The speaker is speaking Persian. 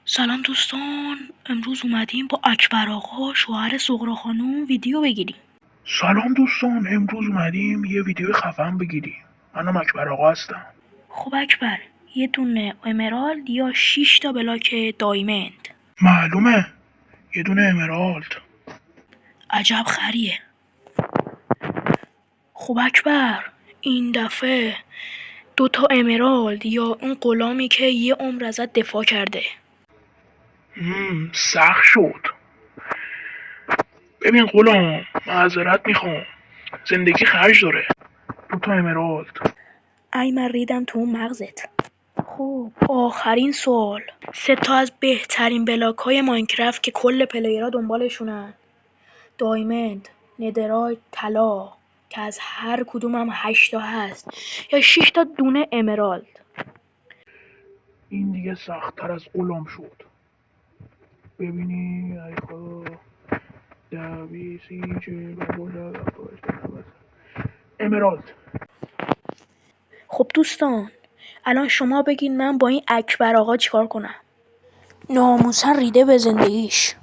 سلام دوستان، امروز اومدیم با اکبر آقا شوهر سغرا خانوم ویدیو بگیریم. سلام دوستان، امروز اومدیم یه ویدیو خفن بگیریم. منم اکبر آقا هستم. خب اکبر، یه دونه امرالد یا 6 تا بلاک دایمند؟ معلومه، یه دونه امرالد. عجب خریه. خب اکبر، این دفعه 2 تا امرالد یا اون غلامی که یه عمر ازت دفاع کرده؟ سخت شد. ببین غلام، معذرت میخوام، زندگی خرج داره. 2 تا امرالد. ای من ریدم تو اون مغزت. خب آخرین سوال، 3 تا از بهترین بلاک های ماینکرافت که کل پلیرها دنبالشونن، دایمند، ندرایت، طلا که از هر کدوم هم 8 تا هست، یا 6 تا دونه امرالد؟ این دیگه سخت‌تر از غلام شد. ببینی ای خدا، 10 20 30 40 50 60 امرالد. خب دوستان، الان شما بگین من با این اکبر آقا چیکار کنم؟ ناموسن ریده به زندگیش.